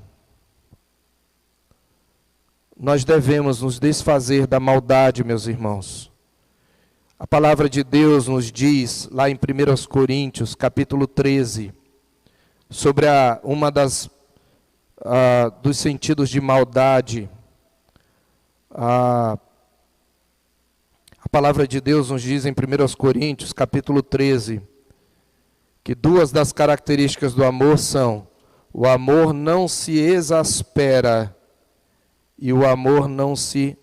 Nós devemos nos desfazer da maldade, meus irmãos. A palavra de Deus nos diz, lá em 1 Coríntios, capítulo 13, sobre uma dos sentidos de maldade. A palavra de Deus nos diz em 1 Coríntios, capítulo 13, que duas das características do amor são: o amor não se exaspera e o amor não se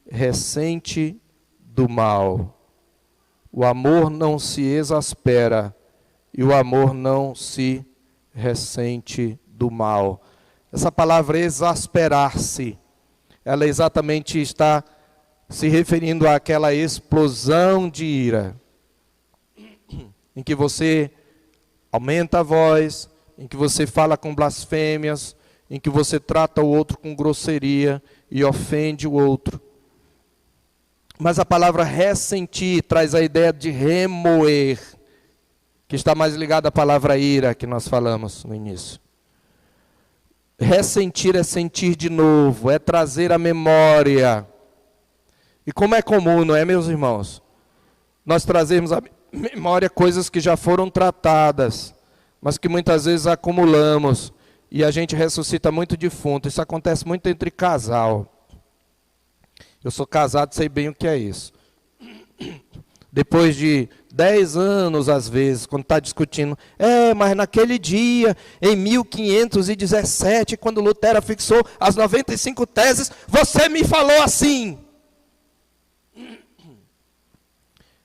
ressente do mal. O amor não se exaspera e o amor não se ressente do mal. Essa palavra exasperar-se, ela exatamente está se referindo àquela explosão de ira, em que você aumenta a voz, em que você fala com blasfêmias, em que você trata o outro com grosseria e ofende o outro. Mas a palavra ressentir traz a ideia de remoer, que está mais ligada à palavra ira que nós falamos no início. Ressentir é sentir de novo, é trazer a memória. E como é comum, não é, meus irmãos? Nós trazemos a memória coisas que já foram tratadas, mas que muitas vezes acumulamos, e a gente ressuscita muito defunto. Isso acontece muito entre casal. Eu sou casado, sei bem o que é isso. Depois de 10 anos, às vezes, quando está discutindo, mas naquele dia, em 1517, quando Lutero fixou as 95 teses, você me falou assim.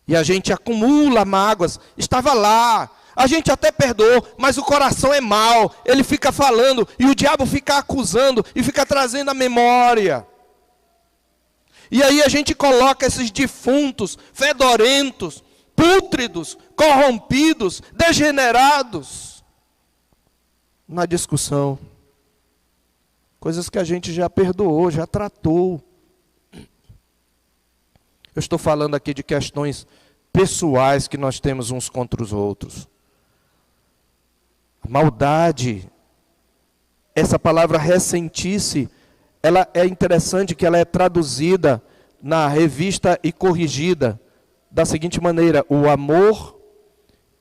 E a gente acumula mágoas. Estava lá. A gente até perdoou, mas o coração é mau. Ele fica falando e o diabo fica acusando e fica trazendo a memória. E aí a gente coloca esses defuntos, fedorentos, pútridos, corrompidos, degenerados na discussão. Coisas que a gente já perdoou, já tratou. Eu estou falando aqui de questões pessoais que nós temos uns contra os outros. A maldade, essa palavra ressentir-se, ela é interessante que ela é traduzida na Revista e Corrigida da seguinte maneira: o amor,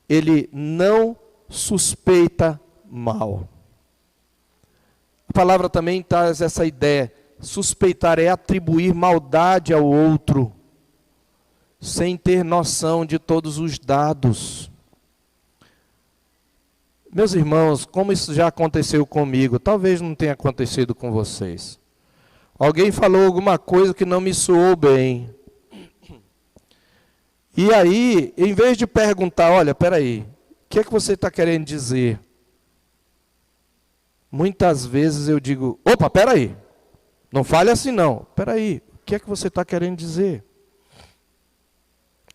ele não suspeita mal. A palavra também traz essa ideia. Suspeitar é atribuir maldade ao outro, sem ter noção de todos os dados. Meus irmãos, como isso já aconteceu comigo, talvez não tenha acontecido com vocês. Alguém falou alguma coisa que não me soou bem. E aí, em vez de perguntar, olha, peraí, o que é que você está querendo dizer? Muitas vezes eu digo, opa, peraí, não fale assim não. Peraí, o que é que você está querendo dizer?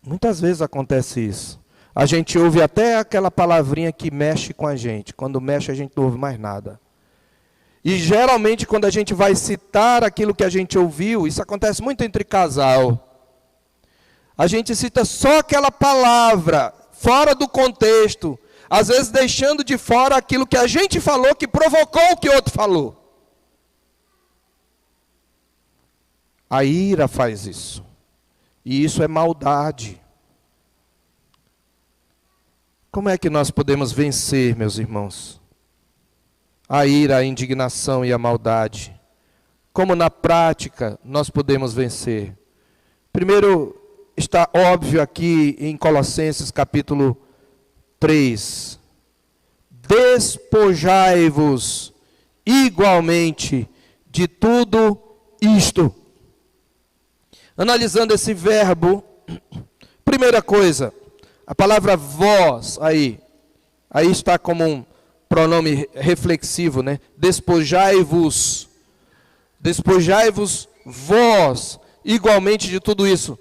Muitas vezes acontece isso. A gente ouve até aquela palavrinha que mexe com a gente. Quando mexe, a gente não ouve mais nada. E geralmente, quando a gente vai citar aquilo que a gente ouviu, isso acontece muito entre casal. A gente cita só aquela palavra, fora do contexto. Às vezes deixando de fora aquilo que a gente falou, que provocou o que o outro falou. A ira faz isso. E isso é maldade. Como é que nós podemos vencer, meus irmãos? A ira, a indignação e a maldade. Como na prática nós podemos vencer? Primeiro, está óbvio aqui em Colossenses capítulo 3. Despojai-vos igualmente de tudo isto. Analisando esse verbo, primeira coisa, a palavra vós aí está como um pronome reflexivo, né? Despojai-vos vós igualmente de tudo isso.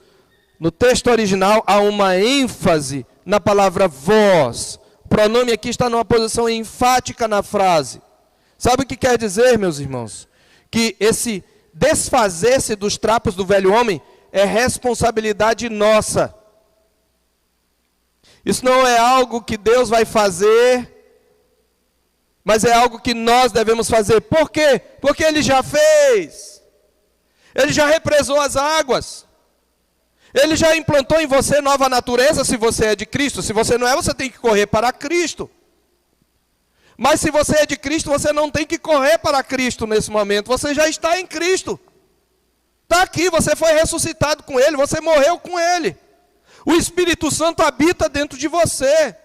No texto original há uma ênfase na palavra vós. O pronome aqui está numa posição enfática na frase. Sabe o que quer dizer, meus irmãos? Que esse desfazer-se dos trapos do velho homem é responsabilidade nossa. Isso não é algo que Deus vai fazer, mas é algo que nós devemos fazer. Por quê? Porque Ele já fez. Ele já represou as águas. Ele já implantou em você nova natureza, se você é de Cristo. Se você não é, você tem que correr para Cristo. Mas se você é de Cristo, você não tem que correr para Cristo nesse momento. Você já está em Cristo. Está aqui, você foi ressuscitado com Ele, você morreu com Ele. O Espírito Santo habita dentro de você.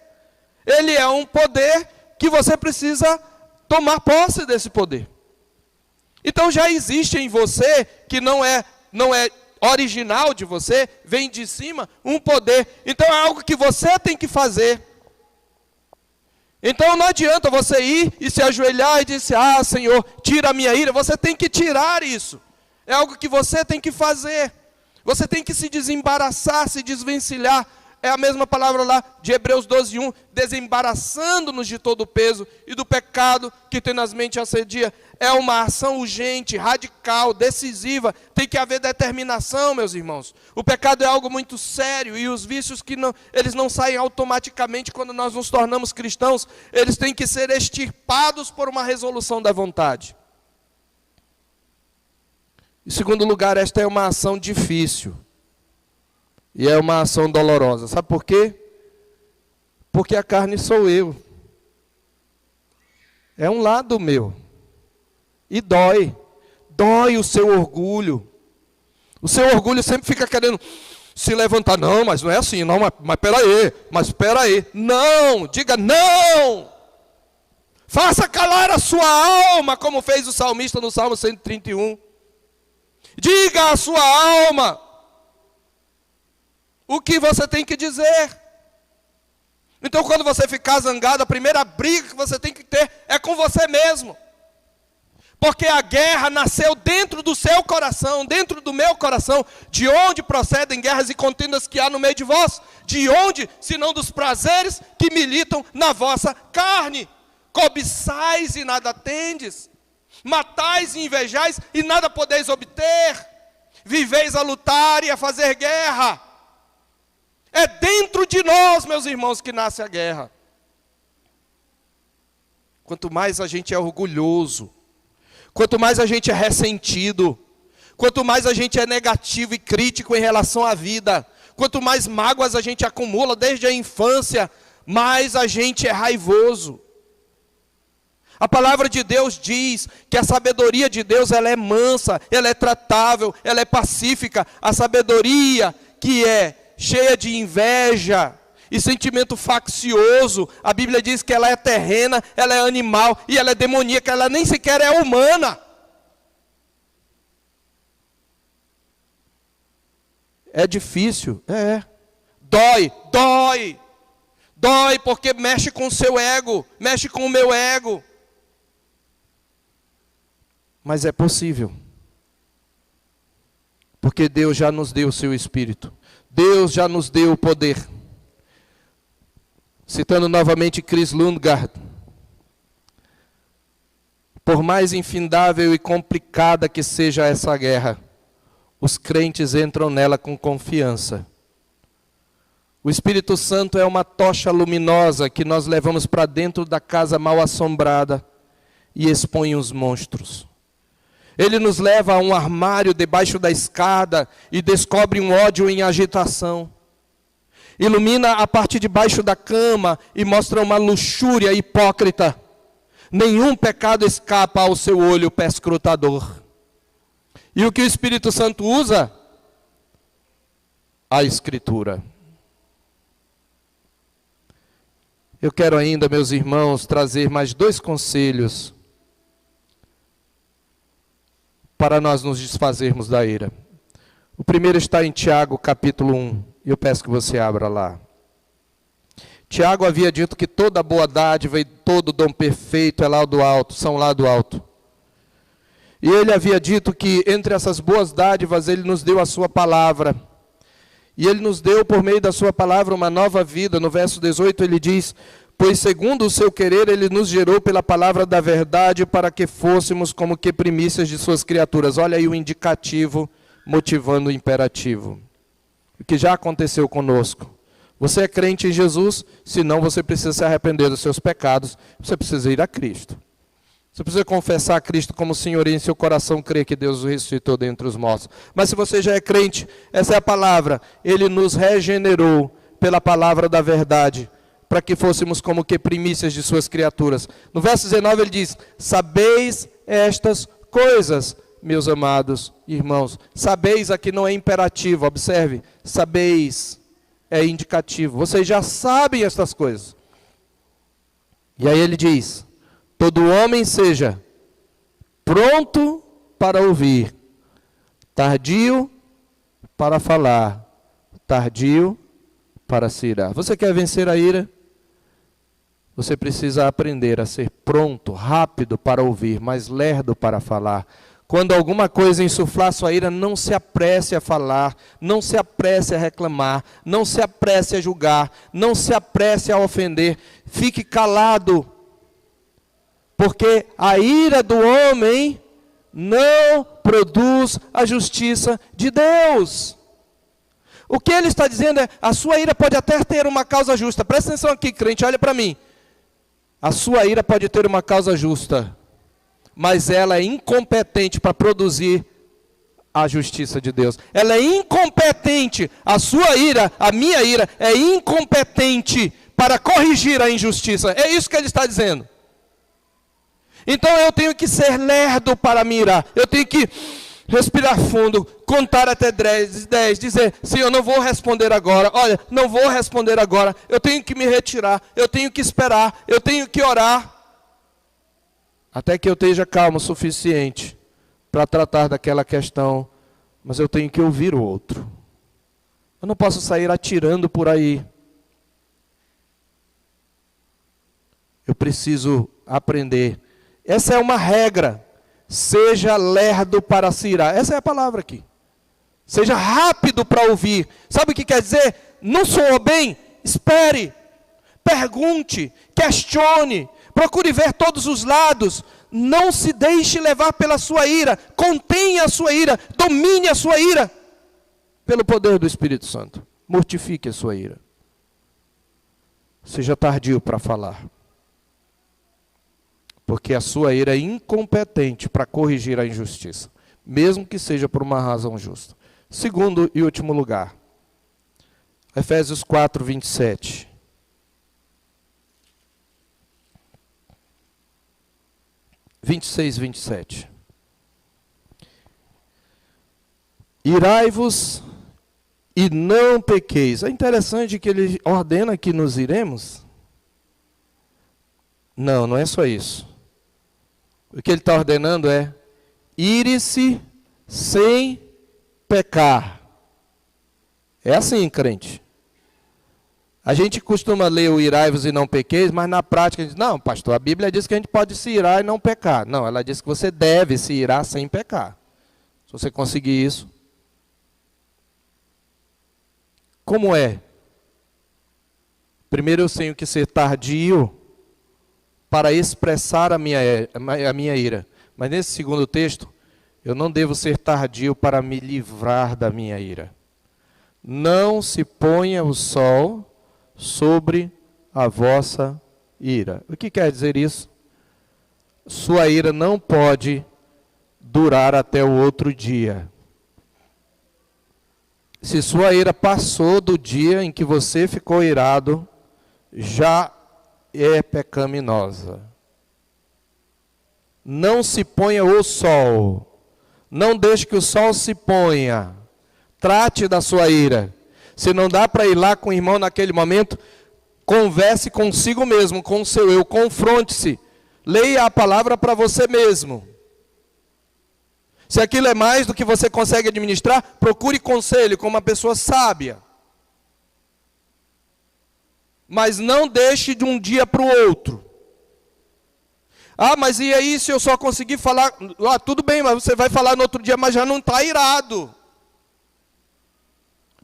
Ele é um poder que você precisa tomar posse desse poder. Então já existe em você, que não é original de você, vem de cima, um poder. Então é algo que você tem que fazer. Então não adianta você ir e se ajoelhar e dizer, Senhor, tira a minha ira. Você tem que tirar isso. É algo que você tem que fazer. Você tem que se desembaraçar, se desvencilhar. É a mesma palavra lá de Hebreus 12:1, desembaraçando-nos de todo o peso e do pecado que tenazmente assedia. É uma ação urgente, radical, decisiva. Tem que haver determinação, meus irmãos. O pecado é algo muito sério e os vícios eles não saem automaticamente quando nós nos tornamos cristãos. Eles têm que ser extirpados por uma resolução da vontade. Em segundo lugar, esta é uma ação difícil. E é uma ação dolorosa. Sabe por quê? Porque a carne sou eu. É um lado meu. E dói. Dói o seu orgulho. O seu orgulho sempre fica querendo se levantar. Não, mas não é assim. Não, mas peraí. Não, diga não. Faça calar a sua alma, como fez o salmista no Salmo 131. Diga à sua alma. o que você tem que dizer. Então, quando você ficar zangado, a primeira briga que você tem que ter é com você mesmo. Porque a guerra nasceu dentro do seu coração, dentro do meu coração. De onde procedem guerras e contendas que há no meio de vós? De onde, senão dos prazeres que militam na vossa carne? Cobiçais e nada tendes, matais e invejais e nada podeis obter, viveis a lutar e a fazer guerra. É dentro de nós, meus irmãos, que nasce a guerra. Quanto mais a gente é orgulhoso, quanto mais a gente é ressentido, quanto mais a gente é negativo e crítico em relação à vida, quanto mais mágoas a gente acumula desde a infância, mais a gente é raivoso. A palavra de Deus diz que a sabedoria de Deus, ela é mansa, ela é tratável, ela é pacífica. A sabedoria que é cheia de inveja e sentimento faccioso, a Bíblia diz que ela é terrena, ela é animal e ela é demoníaca, ela nem sequer é humana. É difícil? É. Dói porque mexe com o seu ego, mexe com o meu ego. Mas é possível. Porque Deus já nos deu o seu Espírito. Deus já nos deu o poder. Citando novamente Chris Lundgaard. Por mais infindável e complicada que seja essa guerra, os crentes entram nela com confiança. O Espírito Santo é uma tocha luminosa que nós levamos para dentro da casa mal assombrada e expõe os monstros. Ele nos leva a um armário debaixo da escada e descobre um ódio em agitação. Ilumina a parte de baixo da cama e mostra uma luxúria hipócrita. Nenhum pecado escapa ao seu olho perscrutador. E o que o Espírito Santo usa? A Escritura. Eu quero ainda, meus irmãos, trazer mais 2 conselhos para nós nos desfazermos da ira. O primeiro está em Tiago, capítulo 1. E eu peço que você abra lá. Tiago havia dito que toda boa dádiva e todo dom perfeito é lá do alto, são lá do alto. E ele havia dito que entre essas boas dádivas ele nos deu a sua palavra. E ele nos deu por meio da sua palavra uma nova vida. No verso 18 ele diz: pois segundo o seu querer ele nos gerou pela palavra da verdade para que fôssemos como que primícias de suas criaturas. Olha aí o indicativo motivando o imperativo. O que já aconteceu conosco. Você é crente em Jesus, senão você precisa se arrepender dos seus pecados, você precisa ir a Cristo. Você precisa confessar a Cristo como Senhor e em seu coração crer que Deus o ressuscitou dentre os mortos. Mas se você já é crente, essa é a palavra, Ele nos regenerou pela palavra da verdade, para que fôssemos como que primícias de suas criaturas. No verso 19 ele diz: sabeis estas coisas, meus amados irmãos. Sabeis aqui não é imperativo, observe. Sabeis é indicativo. Vocês já sabem estas coisas. E aí ele diz: todo homem seja pronto para ouvir, tardio para falar, tardio para se irar. Você quer vencer a ira? Você precisa aprender a ser pronto, rápido para ouvir, mas lerdo para falar. Quando alguma coisa insuflar sua ira, não se apresse a falar, não se apresse a reclamar, não se apresse a julgar, não se apresse a ofender. Fique calado, porque a ira do homem não produz a justiça de Deus. O que ele está dizendo é: a sua ira pode até ter uma causa justa. Presta atenção aqui, crente, olha para mim. A sua ira pode ter uma causa justa, mas ela é incompetente para produzir a justiça de Deus. Ela é incompetente, a sua ira, a minha ira, é incompetente para corrigir a injustiça. É isso que ele está dizendo. Então eu tenho que ser lerdo para me irar. Eu tenho que respirar fundo, contar até 10, dizer: Senhor, não vou responder agora. Olha, não vou responder agora. Eu tenho que me retirar, eu tenho que esperar, eu tenho que orar. Até que eu esteja calmo o suficiente para tratar daquela questão. Mas eu tenho que ouvir o outro. Eu não posso sair atirando por aí. Eu preciso aprender. Essa é uma regra. Seja lerdo para se irar. Essa é a palavra aqui. Seja rápido para ouvir. Sabe o que quer dizer? Não soou bem? Espere. Pergunte. Questione. Procure ver todos os lados. Não se deixe levar pela sua ira. Contenha a sua ira. Domine a sua ira. Pelo poder do Espírito Santo. Mortifique a sua ira. Seja tardio para falar. Porque a sua ira é incompetente para corrigir a injustiça, mesmo que seja por uma razão justa. Segundo e último lugar, Efésios 4, 27. (26, 27). Irai-vos e não pequeis. É interessante que ele ordena que nos iremos. Não, não é só isso. O que ele está ordenando é: ire-se sem pecar. É assim, crente. A gente costuma ler o irai-vos e não pequeis, mas na prática a gente diz: não, pastor, a Bíblia diz que a gente pode se irar e não pecar. Não, ela diz que você deve se irar sem pecar. Se você conseguir isso. Como é? Primeiro eu tenho que ser tardio para expressar a minha ira. Mas nesse segundo texto, eu não devo ser tardio para me livrar da minha ira. Não se ponha o sol sobre a vossa ira. O que quer dizer isso? Sua ira não pode durar até o outro dia. Se sua ira passou do dia em que você ficou irado, já é pecaminosa. Não se ponha o sol. Não deixe que o sol se ponha. Trate da sua ira. Se não dá para ir lá com o irmão naquele momento, converse consigo mesmo, com o seu eu. Confronte-se. Leia a palavra para você mesmo. Se aquilo é mais do que você consegue administrar, procure conselho com uma pessoa sábia. Mas não deixe de um dia para o outro. Ah, mas e aí se eu só conseguir falar? Ah, tudo bem, mas você vai falar no outro dia, mas já não está irado.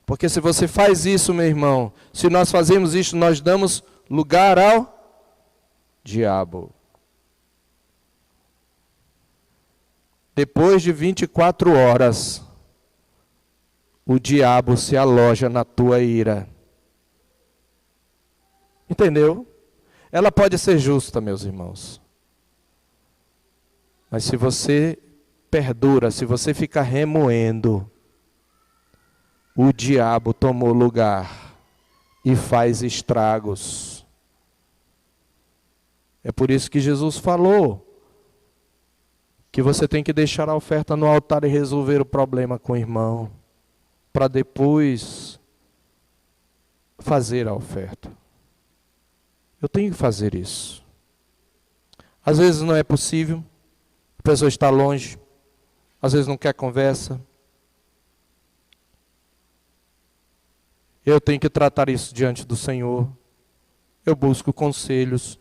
Porque se você faz isso, meu irmão, se nós fazemos isso, nós damos lugar ao diabo. Depois de 24 horas, o diabo se aloja na tua ira. Entendeu? Ela pode ser justa, meus irmãos. Mas se você perdura, se você fica remoendo, o diabo tomou lugar e faz estragos. É por isso que Jesus falou que você tem que deixar a oferta no altar e resolver o problema com o irmão, para depois fazer a oferta. Eu tenho que fazer isso. Às vezes não é possível, a pessoa está longe, às vezes não quer conversa. Eu tenho que tratar isso diante do Senhor. Eu busco conselhos,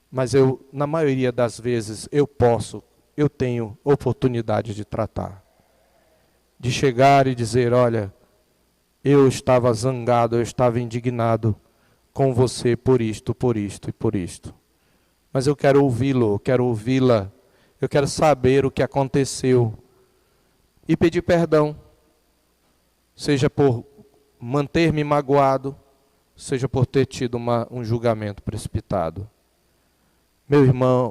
mas na maioria das vezes, eu tenho oportunidade de tratar. De chegar e dizer: olha, eu estava zangado, eu estava indignado com você por isto e por isto. Mas eu quero ouvi-lo, eu quero ouvi-la, eu quero saber o que aconteceu. E pedir perdão, seja por manter-me magoado, seja por ter tido um julgamento precipitado.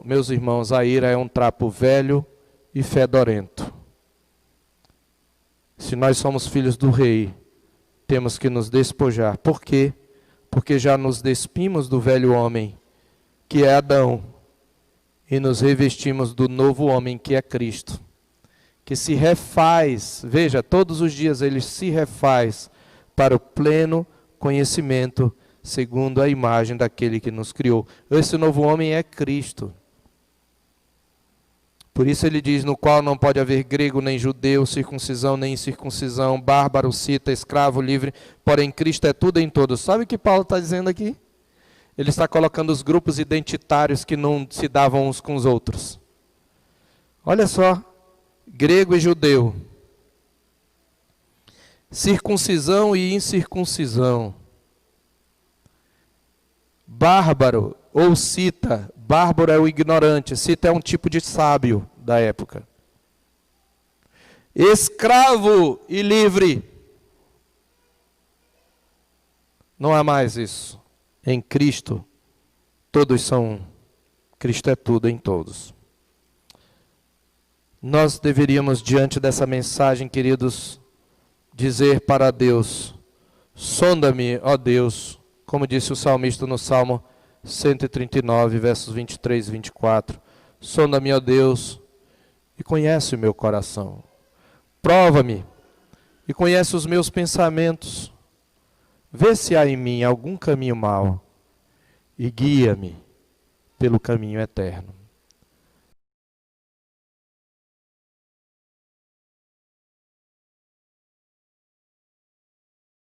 Meus irmãos, a ira é um trapo velho e fedorento. Se nós somos filhos do rei, temos que nos despojar. Por quê? Porque já nos despimos do velho homem, que é Adão, e nos revestimos do novo homem, que é Cristo, que se refaz, veja, todos os dias ele se refaz para o pleno conhecimento, segundo a imagem daquele que nos criou. Esse novo homem é Cristo. Por isso ele diz, no qual não pode haver grego nem judeu, circuncisão nem incircuncisão, bárbaro, cita, escravo, livre, porém Cristo é tudo em todos. Sabe o que Paulo está dizendo aqui? Ele está colocando os grupos identitários que não se davam uns com os outros. Olha só, grego e judeu, circuncisão e incircuncisão, bárbaro ou cita. Bárbaro é o ignorante, cita é um tipo de sábio da época. Escravo e livre. Não há mais isso. Em Cristo, todos são um. Cristo é tudo em todos. Nós deveríamos, diante dessa mensagem, queridos, dizer para Deus, sonda-me, ó Deus, como disse o salmista no Salmo 139, versos 23 e 24. Sonda-me, ó Deus, e conhece o meu coração. Prova-me e conhece os meus pensamentos. Vê se há em mim algum caminho mau e guia-me pelo caminho eterno.